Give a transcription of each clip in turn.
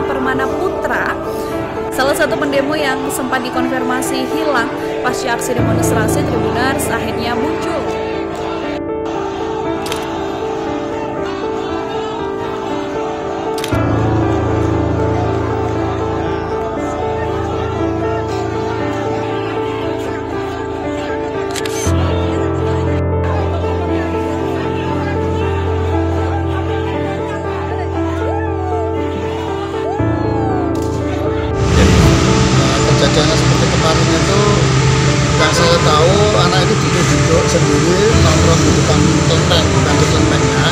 Bima Permana Putra, salah satu pendemo yang sempat dikonfirmasi hilang pasca aksi demonstrasi Tribuners akhirnya muncul. Kejadiannya seperti kemarin itu, yang saya tahu anak itu duduk sendiri nongkrong di depan kelenteng, bukan di kelentengnya,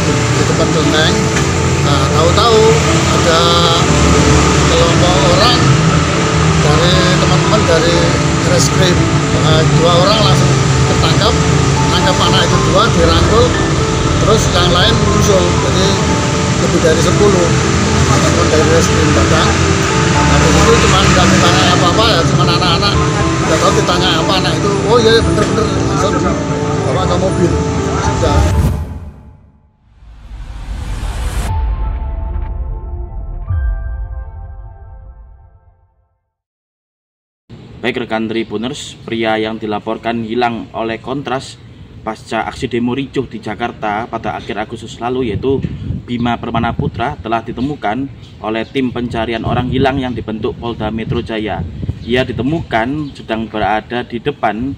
di depan kelenteng. Nah, tahu-tahu ada kelompok orang dari teman-teman dari reskrim, dua orang langsung ketangkap, nangkap anak itu dua, dirangkul, terus yang lain menyusul, jadi lebih dari 10 teman-teman dari reskrim datang. Habis itu cuma nggak ditanya apa-apa ya, cuma anak-anak nggak tahu ditanya apa, anak itu oh iya bener-bener langsung bawa ke mobil sudah. Baik rekan Tribuners, pria yang dilaporkan hilang oleh Kontras pasca aksi demo ricuh di Jakarta pada akhir Agustus lalu, yaitu Bima Permana Putra, telah ditemukan oleh tim pencarian orang hilang yang dibentuk Polda Metro Jaya. Ia ditemukan sedang berada di depan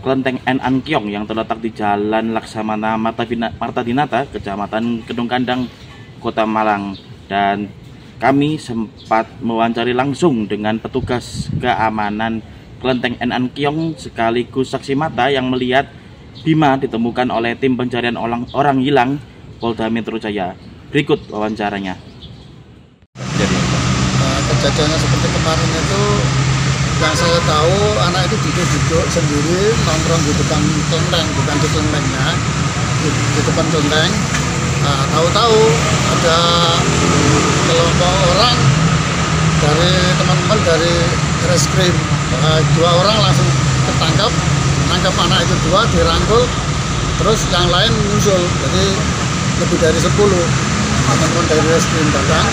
kelenteng NN Kiong yang terletak di Jalan Laksamana Marta Dinata, Kecamatan Kedung Kandang, Kota Malang. Dan kami sempat mewawancari langsung dengan petugas keamanan kelenteng NN Kiong sekaligus saksi mata yang melihat Bima ditemukan oleh tim pencarian orang hilang Polda Metro Jaya. Berikut wawancaranya. Kejadiannya seperti kemarin itu, yang saya tahu anak itu duduk sendiri nongkrong di depan kelenteng, bukan di kelentengnya, di depan kelenteng. Nah, tahu-tahu ada kelompok orang dari teman-teman dari reskrim, dua orang langsung ketangkap, nangkap anak itu dua, dirangkul, terus yang lain menyusul, jadi lebih dari 10 teman-teman dari reskrim datang.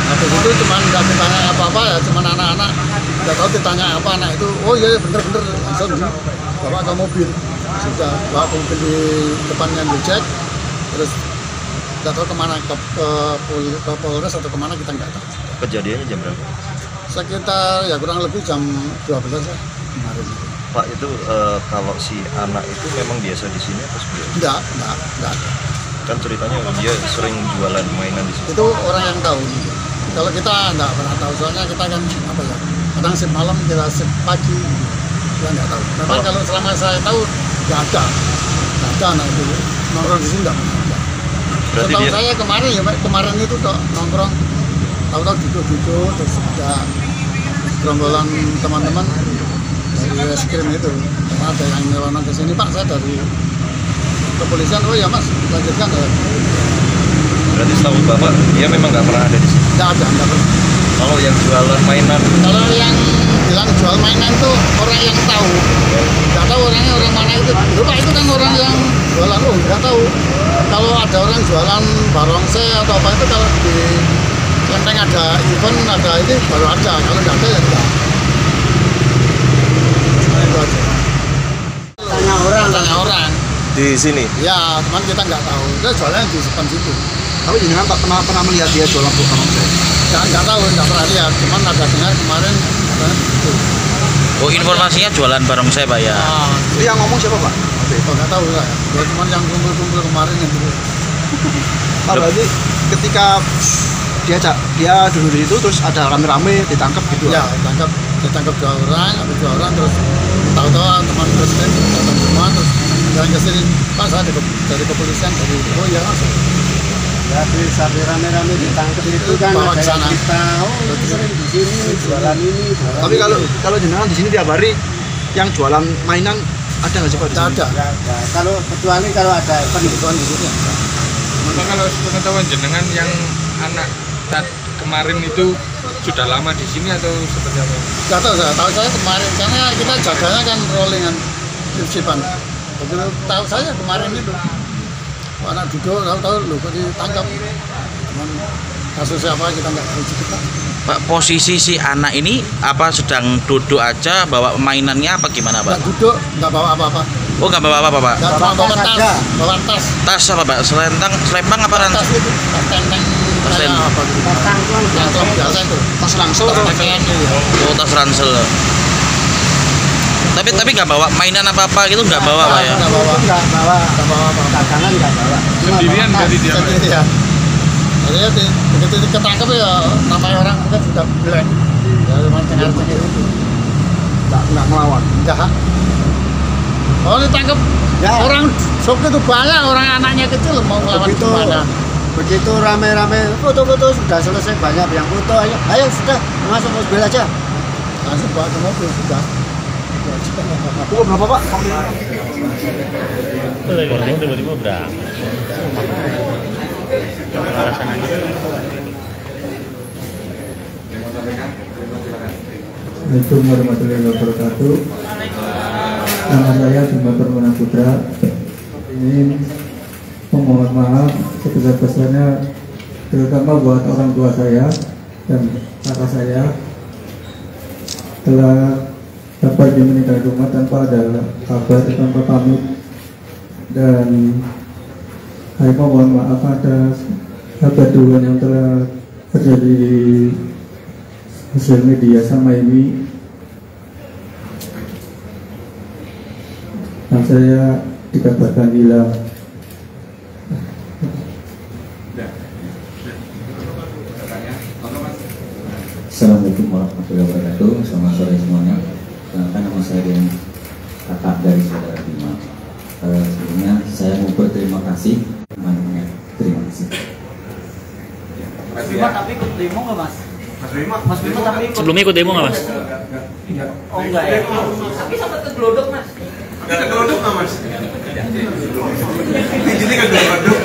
Habis itu cuma nggak ditanya apa-apa ya, cuma anak-anak nggak tahu ditanya apa, anak itu oh iya bener-bener langsung bawa ke mobil sudah, bawa ke mobil di depannya dicek, terus nggak tahu kemana, ke Polres atau kemana kita nggak tahu. Kejadiannya jam berapa? Sekitar ya kurang lebih jam 12 ya kemarin. Pak, itu kalau si anak itu memang biasa di sini atau seperti apa? Enggak ada. Kan ceritanya dia sering jualan mainan di sini. Itu orang yang tahu. Kalau kita enggak pernah tahu, soalnya kita kan apa ya, kadang shift malam, kita shift pagi, kita nggak tahu. Memang kalau selama saya tahu nggak ada anak itu nongkrong di sini, nggak pernah ada. Setahu dia... saya kemarin itu nongkrong, tahu-tahu duduk terus ada gerombolan teman-teman dari reskrim itu, karena ada yang nyelonong ke sini, Pak saya dari kepolisian. Oh ya Mas, lanjutkan ya. Berarti setahu Bapak dia memang nggak pernah ada di sini? Nggak pernah. Kalau yang jualan mainan? Kalau yang bilang jual mainan tuh orang yang tahu. Nggak tahu orangnya orang mana itu. Pak itu kan orang yang jualan, nggak tahu. Kalau ada orang jualan barongsai atau apa itu, kalau di kelenteng ada event, ada ini baru ada. Kalau nggak ada ya enggak. Itu aja. Tanya orang. Di sini? Ya, cuman kita nggak tahu. Dia jualan di depan situ. Tapi jenengan tak pernah melihat dia jualan barongsai? Nggak tahu, nggak pernah lihat. Cuman ada dengar kemarin itu. Oh, informasinya jualan barongsai Pak ya? Itu yang ngomong siapa Pak? Nggak tahu lah. Ya cuman yang kumpul-kumpul kemarin itu. Pak, berarti ketika dia duduk di situ terus ada rame-rame ditangkap gitu? Ya, ditangkap dua orang, terus tahu-tahu teman presiden datang semua, terus jalan ke sini, Pak saya dari kepolisian, dari oh ya Mas. Ya bisa rame-rame ditangkap itu kan bawa ke sana. Di sini jualan ini. Tapi kalau jenengan di sini tiap hari yang jualan mainan ada nggak sih Pak? Tidak ada. Ya, kalau kecuali kalau ada kebutuhan di sini. Maka kalau pengetahuan jenengan yang anak kemarin itu sudah lama di sini atau seperti apa? Nggak tahu saya kemarin, karena kita jaganya kan rollingan shift-shiftan. Begitu tahu saya kemarin itu anak duduk, tahu-tahu loh kok ditangkap. Cuman kasusnya apa kita nggak tahu juga. Pak, posisi si anak ini apa sedang duduk aja bawa mainannya apa gimana, Pak? Nggak duduk, nggak bawa apa-apa. Oh, nggak bawa apa-apa, Pak? Nggak cuma bawa tas, bawa tas. Tas apa, Pak? Selempang apa Tas itu, tas tenteng. Tas tenteng. Apa gitu. Yang klub biasa itu. Tas ransel Tas pakaian gitu. Oh, tas ransel. Tapi nggak bawa mainan apa-apa gitu, nggak bawa, Pak ya? Nggak bawa. Nggak bawa Apa-apa. dagangan, nggak bawa. Sendirian berarti dia. Sendirian. Jadi begitu ketangkep ya namanya orang kita sudah blank. Ya cuma cengar-cengir itu. nggak melawan. Enggak. Oh ditangkep Ya. orang sok itu banyak orang anaknya kecil mau ngelawan gimana? Begitu rame-rame foto-foto sudah selesai, banyak yang foto, ayo sudah masuk mobil aja. Langsung bawa ke mobil sudah. Pukul berapa, Pak? Tiba-tiba berangkat. Assalamualaikum warahmatullahi wabarakatuh. Nama saya Bima Permana Putra. Ini memohon maaf sebesar-besarnya, terutama buat orang tua saya dan kakak saya telah dapat meninggal rumah tanpa ada kabar, tanpa pamit, dan saya mohon maaf atas kegaduhan yang telah terjadi di sosial media sama ini. Dan saya dikabarkan hilang. Assalamualaikum warahmatullahi wabarakatuh. Selamat sore semuanya. Nama saya dan kakak dari saudara Bima. Sebelumnya saya mau berterima kasih. Terima kasih. Mas Bima tapi ikut demo nggak Mas? Mas Bima tapi ikut. Sebelumnya ikut demo nggak, Mas? Oh enggak ya. Tapi sempat kegelodok Mas. Kegelodok nggak, Mas? Jadi kegelodok.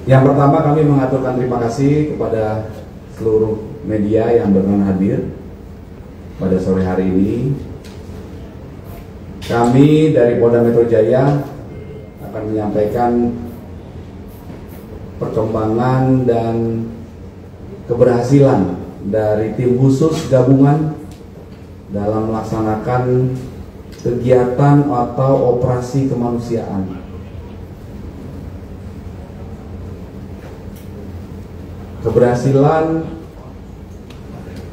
Yang pertama kami mengaturkan terima kasih kepada seluruh media yang berkenan hadir pada sore hari ini. Kami dari Polda Metro Jaya akan menyampaikan perkembangan dan keberhasilan dari tim khusus gabungan dalam melaksanakan kegiatan atau operasi kemanusiaan. Keberhasilan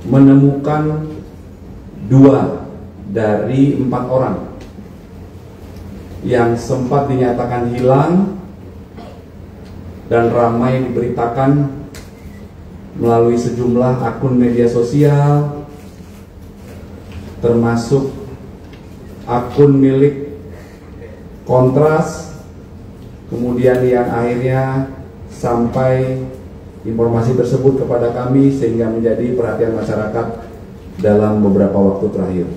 menemukan 2 dari 4 orang yang sempat dinyatakan hilang dan ramai diberitakan melalui sejumlah akun media sosial, termasuk akun milik Kontras, kemudian yang akhirnya sampai informasi tersebut kepada kami sehingga menjadi perhatian masyarakat dalam beberapa waktu terakhir.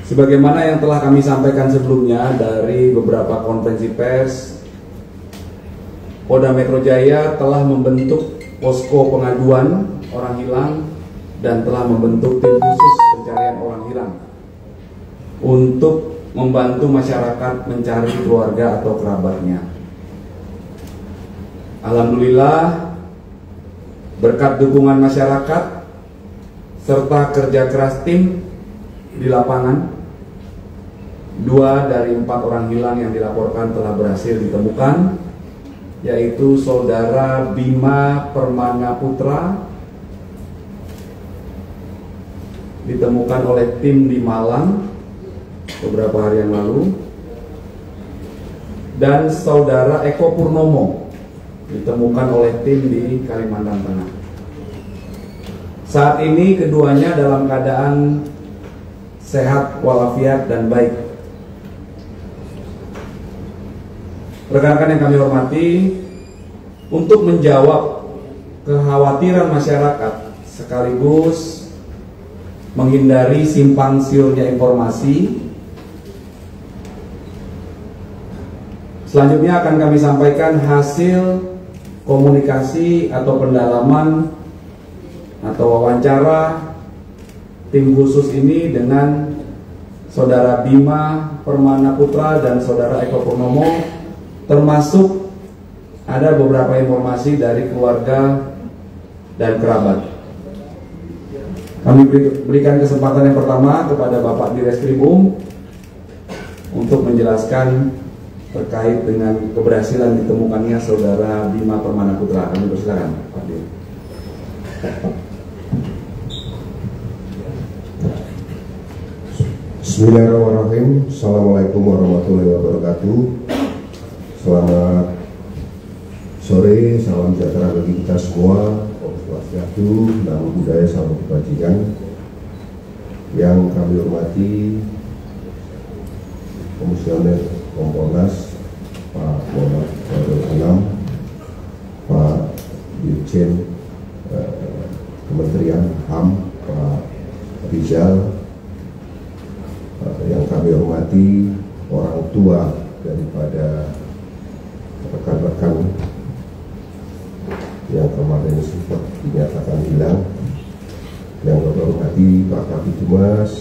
Sebagaimana yang telah kami sampaikan sebelumnya dari beberapa konferensi pers, Polda Metro Jaya telah membentuk posko pengaduan orang hilang dan telah membentuk tim khusus pencarian orang hilang untuk membantu masyarakat mencari keluarga atau kerabatnya. Alhamdulillah, berkat dukungan masyarakat serta kerja keras tim di lapangan, 2 dari 4 orang hilang yang dilaporkan telah berhasil ditemukan, yaitu saudara Bima Permana Putra, ditemukan oleh tim di Malang beberapa hari yang lalu, dan saudara Eko Purnomo ditemukan oleh tim di Kalimantan Tengah. Saat ini keduanya dalam keadaan sehat walafiat dan baik. Rekan-rekan yang kami hormati, untuk menjawab kekhawatiran masyarakat sekaligus menghindari simpang siurnya informasi, selanjutnya akan kami sampaikan hasil komunikasi atau pendalaman atau wawancara tim khusus ini dengan saudara Bima Permana Putra dan saudara Eko Purnomo, termasuk ada beberapa informasi dari keluarga dan kerabat. Kami berikan kesempatan yang pertama kepada Bapak Direskrimum untuk menjelaskan terkait dengan keberhasilan ditemukannya saudara Bima Permana Putra. Kami persilakan Pak Dir. Bismillahirrahmanirrahim. Assalamualaikum warahmatullahi wabarakatuh. Selamat sore, salam sejahtera bagi kita semua. Om Swastiastu, Namo Buddhaya, salam kebajikan. Yang kami hormati Komisioner Kompolnas Pak Muhammad Khairul Anam, Pak Dirjen Kementerian HAM Pak Rizal, yang kami hormati orang tua daripada rekan-rekan yang kemarin sempat dinyatakan hilang, yang kami hormati Pak Kabid Humas,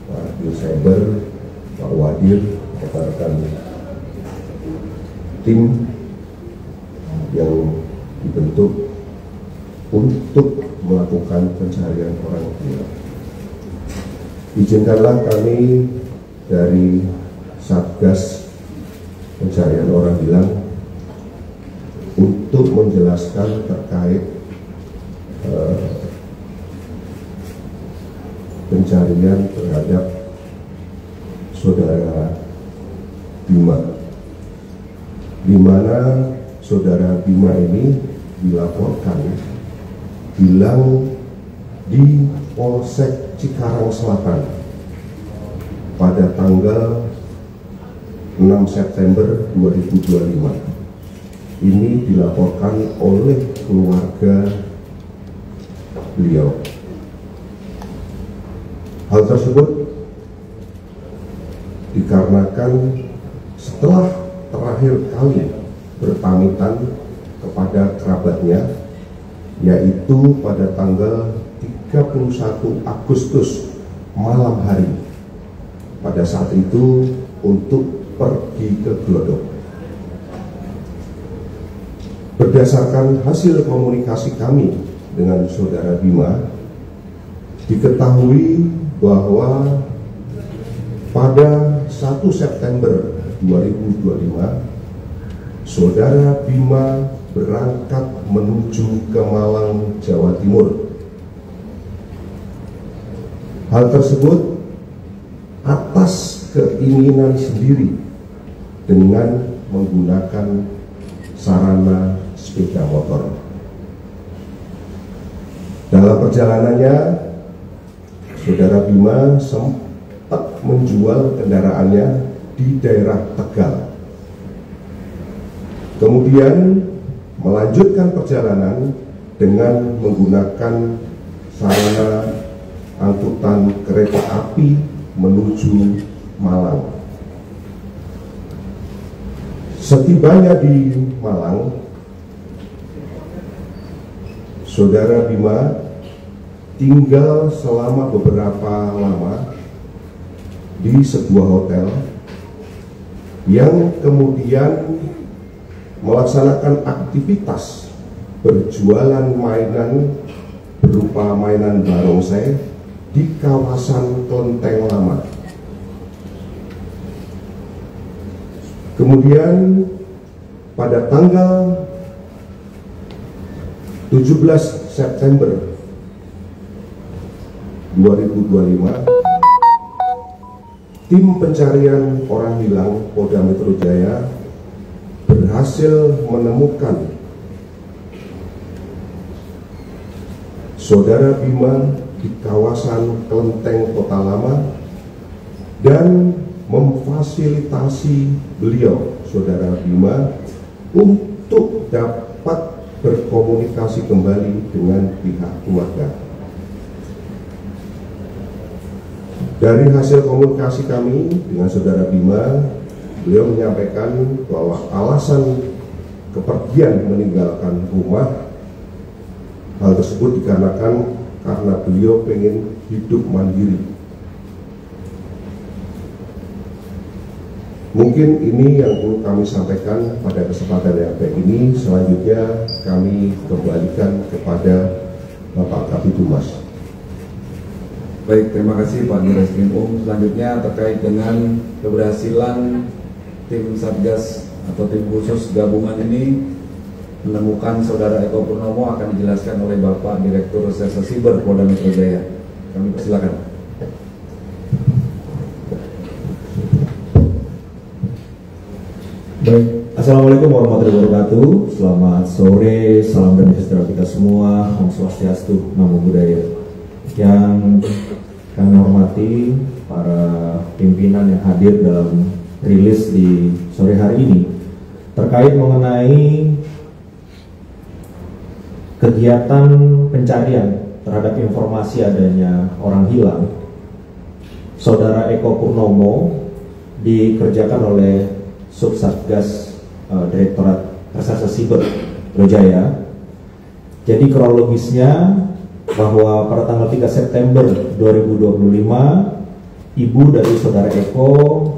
Pak Dirsaber, Pak Wadir, rekan-rekan tim yang dibentuk untuk melakukan pencarian orang hilang. Izinkanlah kami dari Satgas Pencarian Orang Hilang untuk menjelaskan terkait pencarian terhadap saudara Bima, di mana saudara Bima ini dilaporkan hilang di Polsek Cikarang Selatan pada tanggal 6 September 2025. Ini dilaporkan oleh keluarga beliau. Hal tersebut dikarenakan setelah terakhir kali berpamitan kepada kerabatnya, yaitu pada tanggal 31 Agustus malam hari. Pada saat itu untuk pergi ke Glodok. Berdasarkan hasil komunikasi kami dengan saudara Bima, diketahui bahwa pada 1 September 2025 saudara Bima berangkat menuju ke Malang, Jawa Timur. Hal tersebut atas keinginan sendiri dengan menggunakan sarana sepeda motor. Dalam perjalanannya, saudara Bima sempat menjual kendaraannya di daerah Tegal. Kemudian melanjutkan perjalanan dengan menggunakan sarana angkutan kereta api menuju Malang. Setibanya di Malang, saudara Bima tinggal selama beberapa lama di sebuah hotel yang kemudian melaksanakan aktivitas berjualan mainan berupa mainan barongsai di kawasan Kelenteng Lama. Kemudian pada tanggal 17 September 2025, tim pencarian orang hilang Polda Metro Jaya berhasil menemukan saudara Bima di kawasan Kelenteng Kota Lama dan memfasilitasi beliau, saudara Bima, untuk dapat berkomunikasi kembali dengan pihak keluarga. Dari hasil komunikasi kami dengan saudara Bima, beliau menyampaikan bahwa alasan kepergian meninggalkan rumah, hal tersebut dikarenakan karena beliau pengen hidup mandiri. Mungkin ini yang perlu kami sampaikan pada kesempatan yang baik ini. Selanjutnya kami kembalikan kepada Bapak Kabitumas. Baik, terima kasih Pak Direskrim. Selanjutnya terkait dengan keberhasilan tim Satgas atau tim khusus gabungan ini menemukan Saudara Eko Purnomo akan dijelaskan oleh Bapak Direktur Reserse Siber Polda Metro Jaya. Kami persilakan. Baik, Assalamualaikum warahmatullahi wabarakatuh. Selamat sore, salam dan sejahtera kita semua. Om Swastiastu, Namo Buddhaya. Yang kami hormati para pimpinan yang hadir dalam rilis di sore hari ini terkait mengenai kegiatan pencarian terhadap informasi adanya orang hilang. Saudara Eko Purnomo dikerjakan oleh Subsatgas Direktorat Reserse Siber Jaya. Jadi kronologisnya bahwa pada tanggal 3 September 2025 ibu dari saudara Eko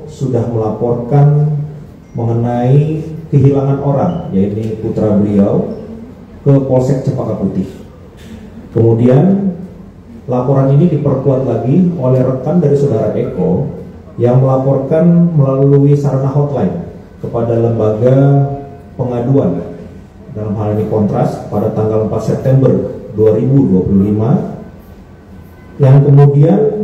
sudah melaporkan mengenai kehilangan orang, yaitu putra beliau, ke Polsek Cempaka Putih. Kemudian laporan ini diperkuat lagi oleh rekan dari saudara Eko yang melaporkan melalui sarana hotline kepada lembaga pengaduan, dalam hal ini Kontras, pada tanggal 4 September 2025, yang kemudian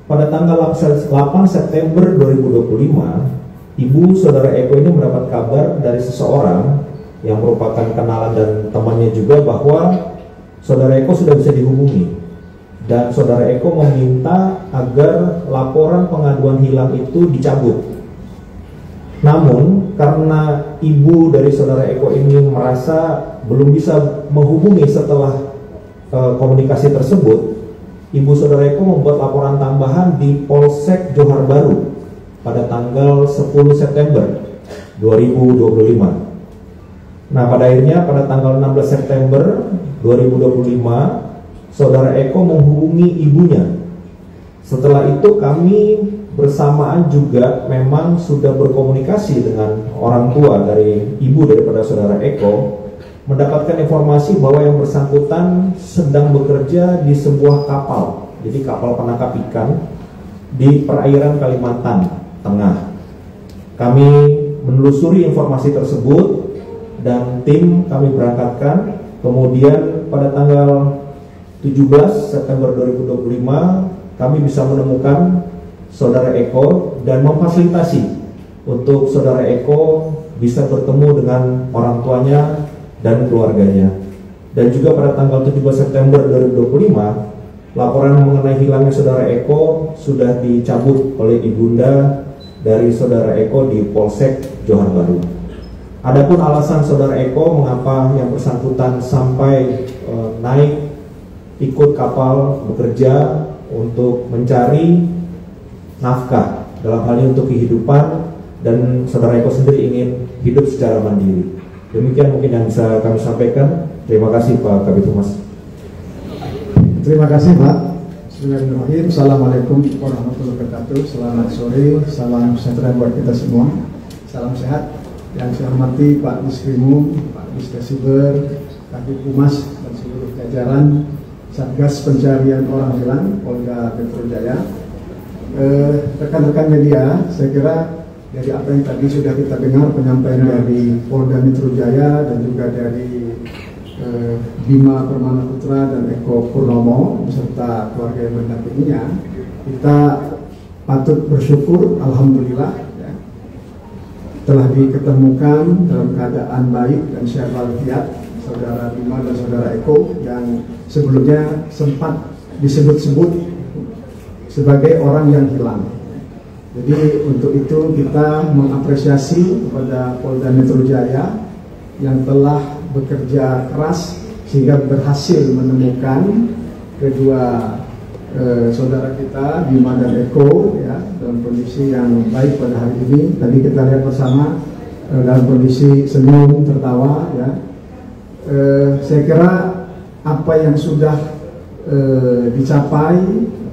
pada tanggal 8 September 2025 ibu saudara Eko ini mendapat kabar dari seseorang yang merupakan kenalan dan temannya juga bahwa saudara Eko sudah bisa dihubungi. Dan saudara Eko meminta agar laporan pengaduan hilang itu dicabut. Namun karena ibu dari saudara Eko ini merasa belum bisa menghubungi setelah komunikasi tersebut, ibu saudara Eko membuat laporan tambahan di Polsek Johar Baru pada tanggal 10 September 2025. Nah, pada akhirnya pada tanggal 16 September 2025 saudara Eko menghubungi ibunya. Setelah itu kami bersamaan juga memang sudah berkomunikasi dengan orang tua dari ibu daripada saudara Eko, mendapatkan informasi bahwa yang bersangkutan sedang bekerja di sebuah kapal, jadi kapal penangkap ikan di perairan Kalimantan Tengah. Kami menelusuri informasi tersebut dan tim kami berangkatkan. Kemudian pada tanggal 17 September 2025 kami bisa menemukan saudara Eko dan memfasilitasi untuk saudara Eko bisa bertemu dengan orang tuanya dan keluarganya. Dan juga pada tanggal 17 September 2025 laporan mengenai hilangnya saudara Eko sudah dicabut oleh ibunda dari saudara Eko di Polsek Johar Baru. Adapun alasan saudara Eko mengapa yang bersangkutan sampai naik ikut kapal bekerja untuk mencari nafkah, dalam hal ini untuk kehidupan, dan saudara Eko sendiri ingin hidup secara mandiri. Demikian mungkin yang bisa kami sampaikan. Terima kasih Pak Kabitumas. Terima kasih Pak. Bismillahirrahmanirrahim. Assalamualaikum warahmatullahi wabarakatuh. Selamat sore, salam sejahtera buat kita semua. Salam sehat. Yang saya hormati Pak Diskrimum, Pak Diskesiber, Kabitumas dan seluruh jajaran Satgas Pencarian Orang Hilang Polda Metro Jaya. Rekan-rekan media, saya kira dari apa yang tadi sudah kita dengar penyampaian dari Polda Metro Jaya dan juga dari Bima Permana Putra dan Eko Purnomo beserta keluarga yang mendampinginya, kita patut bersyukur, alhamdulillah ya, telah diketemukan dalam keadaan baik dan sehat walafiat saudara Bima dan saudara Eko yang sebelumnya sempat disebut-sebut sebagai orang yang hilang. Jadi untuk itu kita mengapresiasi kepada Polda Metro Jaya yang telah bekerja keras sehingga berhasil menemukan kedua saudara kita Bima dan Eko ya, dalam kondisi yang baik pada hari ini. Tadi kita lihat bersama dalam kondisi senyum, tertawa ya. Saya kira apa yang sudah dicapai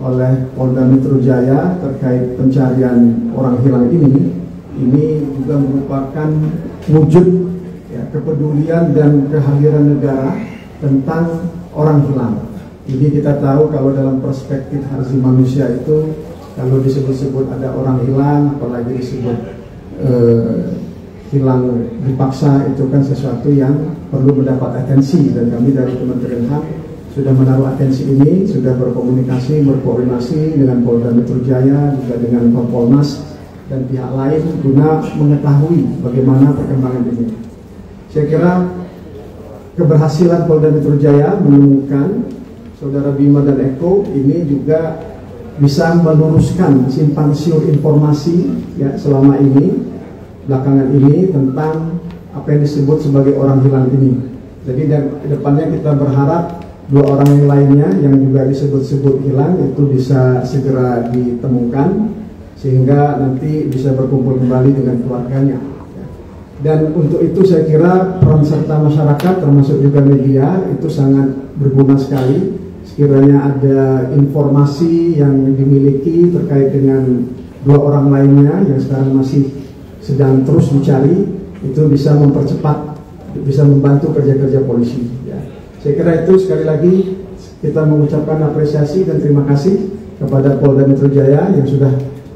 oleh Polda Metro Jaya terkait pencarian orang hilang ini ini juga merupakan wujud ya, kepedulian dan kehadiran negara tentang orang hilang. Jadi kita tahu kalau dalam perspektif hak asasi manusia itu kalau disebut-sebut ada orang hilang, apalagi disebut hilang dipaksa, itu kan sesuatu yang perlu mendapat atensi, dan kami dari Kementerian HAM sudah menaruh atensi ini, sudah berkomunikasi, berkoordinasi dengan Polda Metro Jaya, juga dengan Kompolnas dan pihak lain guna mengetahui bagaimana perkembangan ini. Saya kira keberhasilan Polda Metro Jaya menemukan Saudara Bima dan Eko ini juga bisa meluruskan simpang siur informasi ya selama ini, belakangan ini, tentang apa yang disebut sebagai orang hilang ini. Jadi dan kedepannya kita berharap dua orang yang lainnya yang juga disebut-sebut hilang itu bisa segera ditemukan sehingga nanti bisa berkumpul kembali dengan keluarganya. Dan untuk itu saya kira peran serta masyarakat termasuk juga media itu sangat berguna sekali. Sekiranya ada informasi yang dimiliki terkait dengan dua orang lainnya yang sekarang masih sedang terus dicari, itu bisa mempercepat, bisa membantu kerja-kerja polisi ya. Saya kira itu sekali lagi kita mengucapkan apresiasi dan terima kasih kepada Polda Metro Jaya yang sudah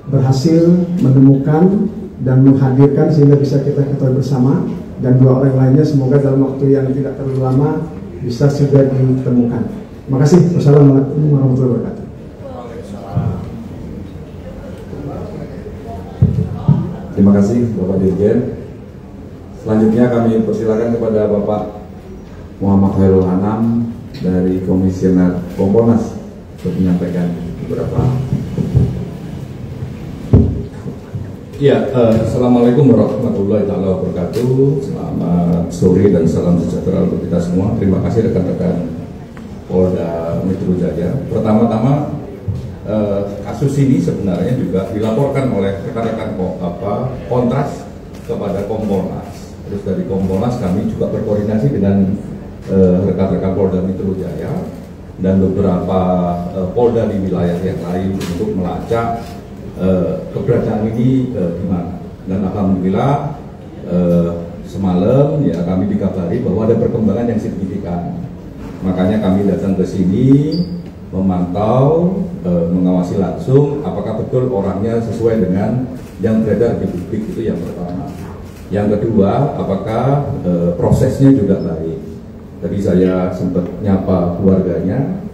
berhasil menemukan dan menghadirkan sehingga bisa kita ketahui bersama, dan dua orang lainnya semoga dalam waktu yang tidak terlalu lama bisa segera ditemukan. Terima kasih. Wassalamualaikum warahmatullahi wabarakatuh. Terima kasih Bapak Dirjen. Selanjutnya kami persilakan kepada Bapak Muhammad Khairul Anam dari Komisioner Kompolnas untuk menyampaikan beberapa. Ya, Assalamualaikum warahmatullahi wabarakatuh. Selamat sore dan salam sejahtera untuk kita semua. Terima kasih rekan-rekan Polda Metro Jaya. Pertama-tama kasus ini sebenarnya juga dilaporkan oleh rekan-rekan Kontras kepada Kompolnas. Terus dari Kompolnas kami juga berkoordinasi dengan rekan-rekan Polda Metro Jaya dan beberapa Polda di wilayah yang lain untuk melacak keberadaan ini di mana. Dan alhamdulillah semalam ya kami dikabari bahwa ada perkembangan yang signifikan. Makanya kami datang ke sini memantau, mengawasi langsung apakah betul orangnya sesuai dengan yang beredar di publik, itu yang pertama. Yang kedua, apakah prosesnya juga baik. Tadi saya sempat nyapa keluarganya,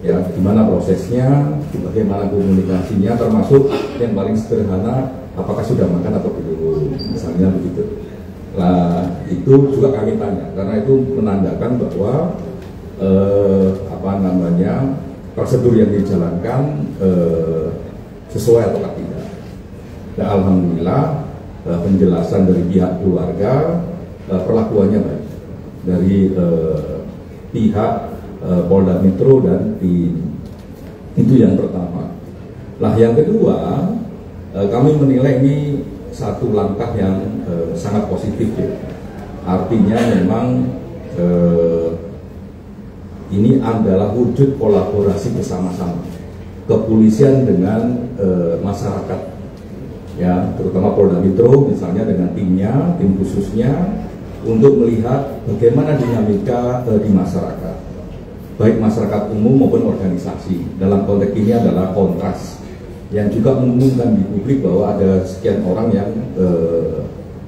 ya gimana prosesnya, bagaimana komunikasinya, termasuk yang paling sederhana, apakah sudah makan atau belum, misalnya begitu. Nah itu juga kami tanya, karena itu menandakan bahwa prosedur yang dijalankan sesuai atau tidak. Dan alhamdulillah penjelasan dari pihak keluarga perlakuannya baik dari pihak Polda Metro dan itu yang pertama. Nah yang kedua, kami menilai ini satu langkah yang sangat positif ya. Artinya memang ini adalah wujud kolaborasi bersama-sama kepolisian dengan masyarakat ya, terutama Polda Metro misalnya dengan timnya, tim khususnya untuk melihat bagaimana dinamika di masyarakat, baik masyarakat umum maupun organisasi. Dalam konteks ini adalah Kontras yang juga mengumumkan di publik bahwa ada sekian orang yang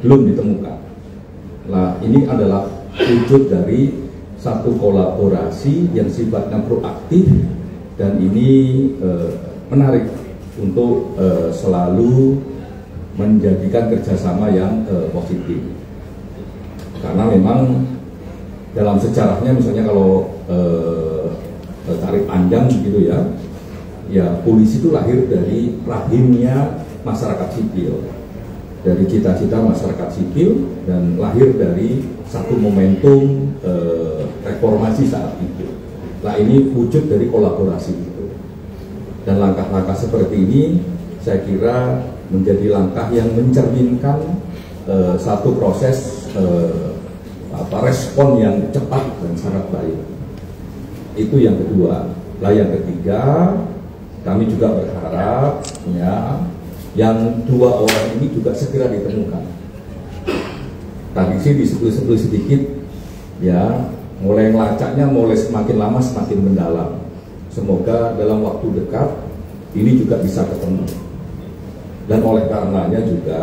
belum ditemukan. Nah ini adalah wujud dari satu kolaborasi yang sifatnya proaktif, dan ini menarik untuk selalu menjadikan kerjasama yang positif. Karena memang dalam sejarahnya misalnya kalau tarik panjang gitu ya, ya polisi itu lahir dari rahimnya masyarakat sipil, dari cita-cita masyarakat sipil, dan lahir dari satu momentum reformasi saat itu. Nah ini wujud dari kolaborasi itu, dan langkah-langkah seperti ini saya kira menjadi langkah yang mencerminkan satu proses respon yang cepat dan sangat baik. Itu yang kedua. Nah yang ketiga, kami juga berharap ya yang 2 orang ini juga segera ditemukan. Tadi sih disebut sedikit ya, mulai ngelacaknya mulai semakin lama semakin mendalam. Semoga dalam waktu dekat ini juga bisa ketemu. Dan oleh karenanya juga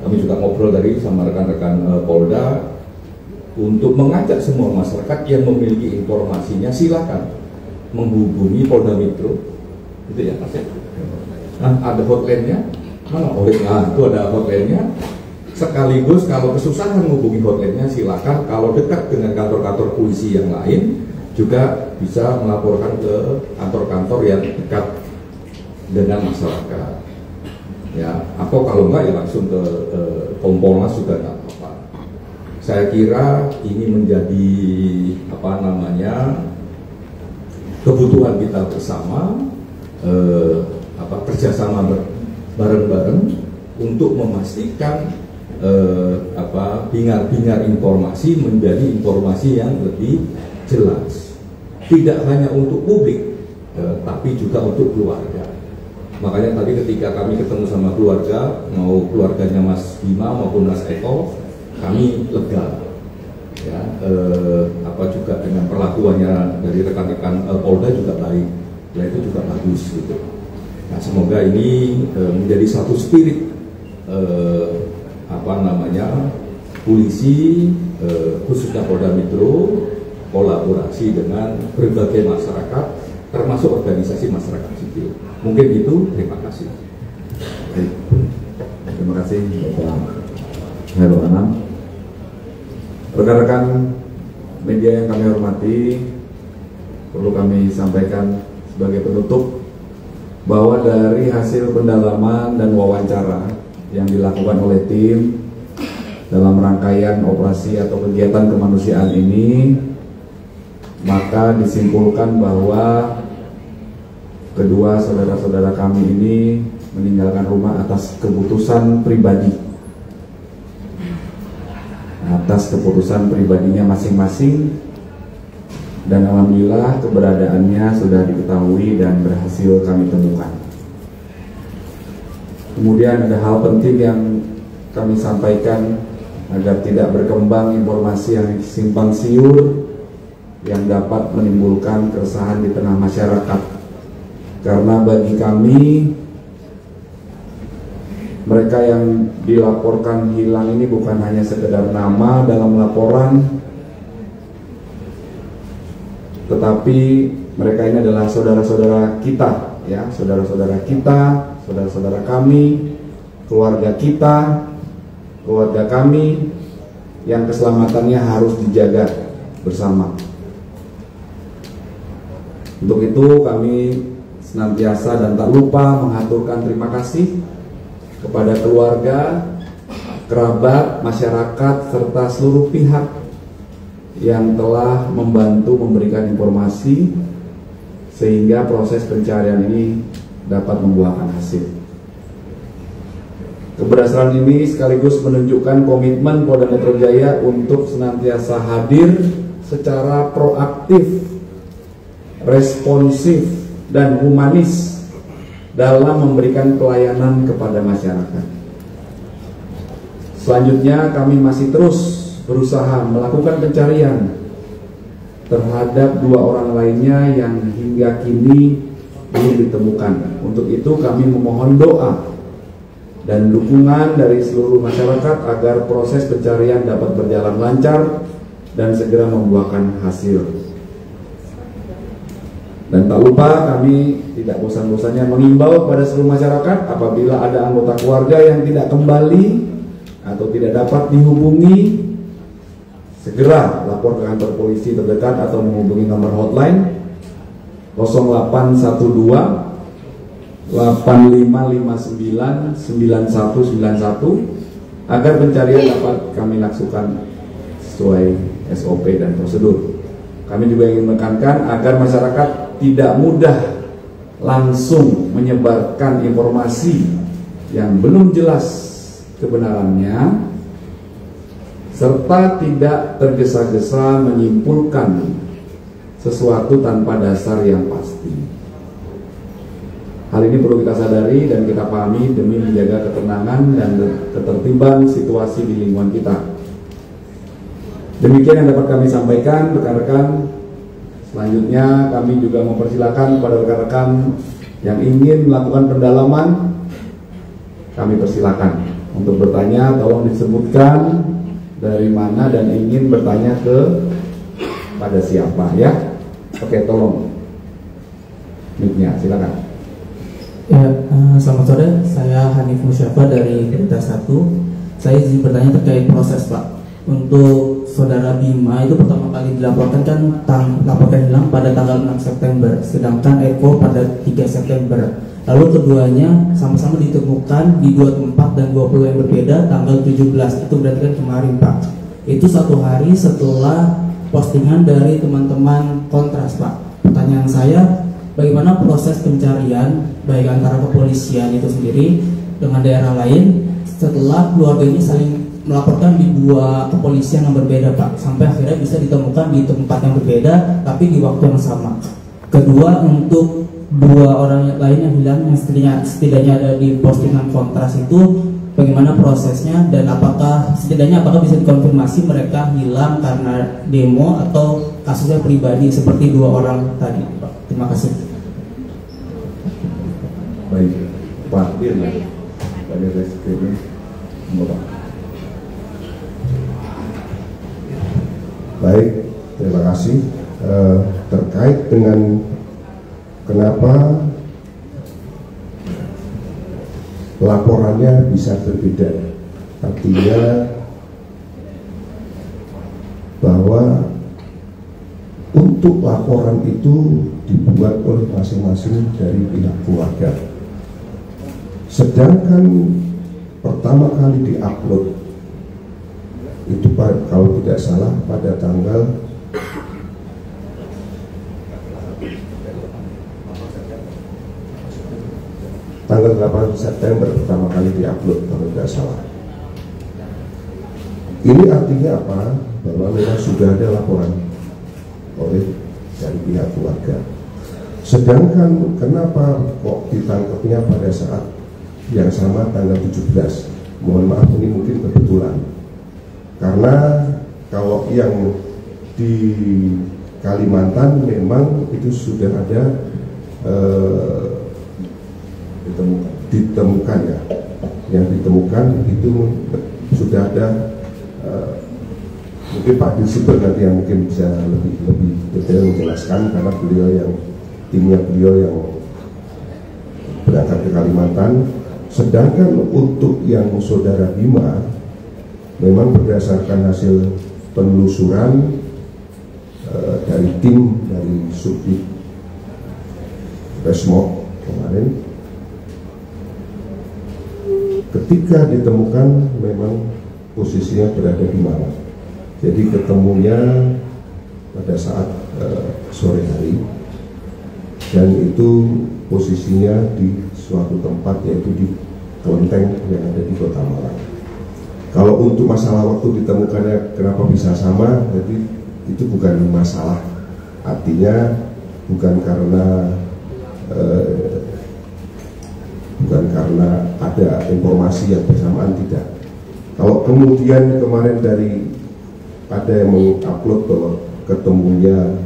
kami juga ngobrol tadi sama rekan-rekan Polda untuk mengajak semua masyarakat yang memiliki informasinya silakan menghubungi Polda Metro, gitu ya Mas ya. Nah, ada hotline-nya. Itu ada hotline-nya. Sekaligus kalau kesusahan menghubungi hotline-nya silakan, kalau dekat dengan kantor-kantor polisi yang lain juga bisa melaporkan ke kantor-kantor yang dekat dengan masyarakat. Ya, atau kalau enggak ya langsung ke Kompolnas juga enggak apa-apa. Saya kira ini menjadi kebutuhan kita bersama, kerjasama bareng-bareng untuk memastikan bingar-bingar informasi menjadi informasi yang lebih jelas, tidak hanya untuk publik tapi juga untuk keluarga. Makanya tadi ketika kami ketemu sama keluarga, mau keluarganya Mas Bima maupun Mas Eko, kami lega ya, juga dengan perlakuannya dari rekan-rekan Polda juga baik, ya itu juga bagus gitu. Nah, semoga ini menjadi satu spirit polisi khususnya Polda Metro kolaborasi dengan berbagai masyarakat termasuk organisasi masyarakat sipil. Mungkin itu, terima kasih. Terima kasih Bapak Hairul Anam. Rekan-rekan media yang kami hormati, perlu kami sampaikan sebagai penutup bahwa dari hasil pendalaman dan wawancara yang dilakukan oleh tim dalam rangkaian operasi atau kegiatan kemanusiaan ini, maka disimpulkan bahwa kedua saudara-saudara kami ini meninggalkan rumah atas keputusan pribadi, masing-masing, dan alhamdulillah keberadaannya sudah diketahui dan berhasil kami temukan. Kemudian ada hal penting yang kami sampaikan agar tidak berkembang informasi yang simpang siur yang dapat menimbulkan keresahan di tengah masyarakat. Karena bagi kami, mereka yang dilaporkan hilang ini bukan hanya sekedar nama dalam laporan, tetapi mereka ini adalah saudara-saudara kita, ya, saudara-saudara kita, saudara-saudara kami, keluarga kita, keluarga kami yang keselamatannya harus dijaga bersama. Untuk itu kami senantiasa dan tak lupa mengaturkan terima kasih kepada keluarga, kerabat, masyarakat, serta seluruh pihak yang telah membantu memberikan informasi sehingga proses pencarian ini dapat membuahkan hasil. Keberhasilan ini sekaligus menunjukkan komitmen Polda Metro Jaya untuk senantiasa hadir secara proaktif, responsif, dan humanis dalam memberikan pelayanan kepada masyarakat. Selanjutnya kami masih terus berusaha melakukan pencarian terhadap 2 orang lainnya yang hingga kini belum ditemukan. Untuk itu kami memohon doa dan dukungan dari seluruh masyarakat agar proses pencarian dapat berjalan lancar dan segera membuahkan hasil. Dan tak lupa kami tidak bosan-bosannya mengimbau kepada seluruh masyarakat apabila ada anggota keluarga yang tidak kembali atau tidak dapat dihubungi, segera lapor ke kantor polisi terdekat atau menghubungi nomor hotline 0812 8559 9191 agar pencarian dapat kami lakukan sesuai SOP dan prosedur. Kami juga ingin menekankan agar masyarakat tidak mudah langsung menyebarkan informasi yang belum jelas kebenarannya, serta tidak tergesa-gesa menyimpulkan sesuatu tanpa dasar yang pasti. Hal ini perlu kita sadari dan kita pahami demi menjaga ketenangan dan ketertiban situasi di lingkungan kita. Demikian yang dapat kami sampaikan, rekan-rekan. Selanjutnya kami juga mempersilakan kepada rekan-rekan yang ingin melakukan pendalaman, kami persilakan untuk bertanya. Tolong disebutkan dari mana dan ingin bertanya pada siapa, ya. Oke, tolong mic-nya, silakan. Ya, selamat sore. Saya Hanif Musyafa dari Berita 1. Saya izin bertanya terkait proses, Pak. Untuk saudara Bima itu pertama kali dilaporkan laporkan hilang pada tanggal 6 September, sedangkan Eko pada 3 September. Lalu keduanya sama-sama ditemukan di 2 tempat dan 20 yang berbeda tanggal 17. Itu berarti kan kemarin, Pak. Itu 1 hari setelah postingan dari teman-teman Kontras, Pak. Pertanyaan saya, bagaimana proses pencarian baik antara kepolisian itu sendiri dengan daerah lain setelah keluarga ini saling melaporkan di 2 kepolisian yang berbeda, Pak, sampai akhirnya bisa ditemukan di tempat yang berbeda tapi di waktu yang sama. Kedua, untuk 2 orang lain yang hilang yang setidaknya ada di postingan Kontras itu, bagaimana prosesnya dan apakah bisa dikonfirmasi mereka hilang karena demo atau kasusnya pribadi seperti 2 orang tadi, Pak. Terima kasih. Baik, Pak Dirna, Pak Dirna, Bapak. Baik, terima kasih. Terkait dengan kenapa laporannya bisa berbeda, artinya bahwa untuk laporan itu dibuat oleh masing-masing dari pihak keluarga. Sedangkan pertama kali diupload itu kalau tidak salah pada tanggal 8 September pertama kali diupload kalau tidak salah. Ini artinya apa? Bahwa memang sudah ada laporan oleh dari pihak keluarga. Sedangkan kenapa kok ditangkapnya pada saat yang sama tanggal 17? Mohon maaf, ini mungkin kebetulan. Karena kalau yang di Kalimantan memang itu sudah ada ditemukan ya. Yang ditemukan itu sudah ada mungkin Pak Dirsiber nanti yang mungkin bisa lebih detail menjelaskan, karena timnya beliau yang berangkat ke Kalimantan. Sedangkan untuk yang saudara Bima memang berdasarkan hasil penelusuran dari tim dari Subdit Resmob kemarin, ketika ditemukan memang posisinya berada di mana. Jadi ketemunya pada saat sore hari, dan itu posisinya di suatu tempat yaitu di kelenteng yang ada di Kota Malang. Kalau untuk masalah waktu ditemukannya kenapa bisa sama, jadi itu bukan masalah, artinya bukan karena ada informasi yang bersamaan, tidak. Kalau kemudian kemarin ada yang mengupload bahwa ketemunya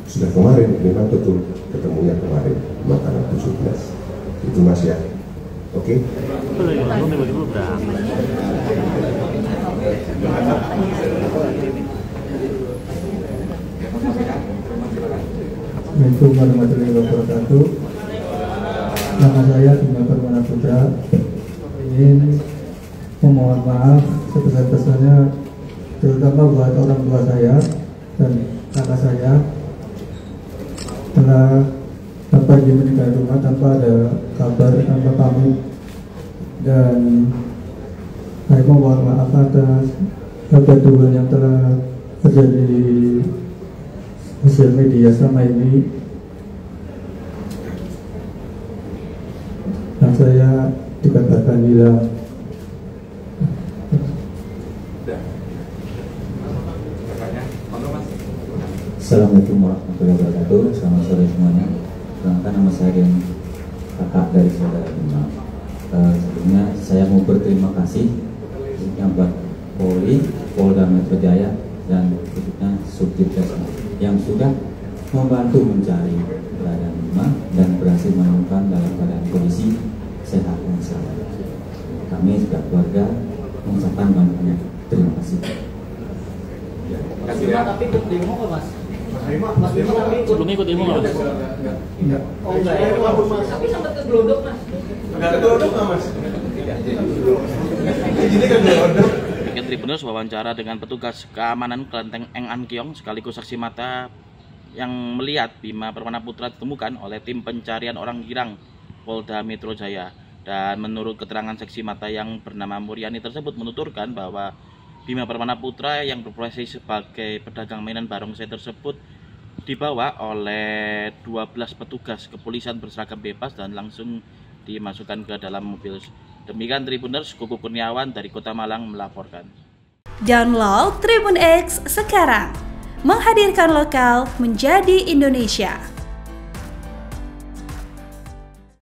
sudah kemarin, memang betul ketemunya kemarin tanggal 17 itu Mas ya. Oke. Assalamualaikum warahmatullahi wabarakatuh. Nama saya Bima Permana Putra. Ingin memohon maaf sebesar-besarnya, terutama buat orang tua saya dan kakak saya, telah pergi meninggal rumah tanpa ada kabar, tanpa pamit, dan saya mohon maaf atas kegaduhan yang telah terjadi di sosial media selama ini. Dan saya dikatakan hilang. Assalamualaikum warahmatullahi wabarakatuh. Selamat sore semuanya. Perkenalkan, nama saya Den kakak dari saudara Bima. Sebelumnya saya mau berterima kasih buat Polri, Polda Metro Jaya, dan khususnya Subdit yang sudah membantu mencari keberadaan Bima dan berhasil menemukan dalam keadaan kondisi sehat dan selamat. Kami sebagai keluarga mengucapkan banyak terima kasih. Mas Bima tapi ikut demo nggak Mas? Mas Bima tapi sebelumnya ikut demo nggak Mas? Enggak. Oh enggak ya? Tapi sempat ke Glodok Mas? Enggak ke Glodok nggak Mas? Ini kan Glodok. Tribuners wawancara dengan petugas keamanan Kelenteng Eng An Kiong sekaligus saksi mata yang melihat Bima Permana Putra ditemukan oleh tim pencarian orang hilang Polda Metro Jaya. Dan menurut keterangan saksi mata yang bernama Muriani tersebut menuturkan bahwa Bima Permana Putra yang berprofesi sebagai pedagang mainan barongsai tersebut dibawa oleh 12 petugas kepolisian berseragam bebas dan langsung dimasukkan ke dalam mobil. Demikian Tribuners, Kuku Kurniawan dari Kota Malang melaporkan. Download Tribun X sekarang, menghadirkan lokal menjadi Indonesia.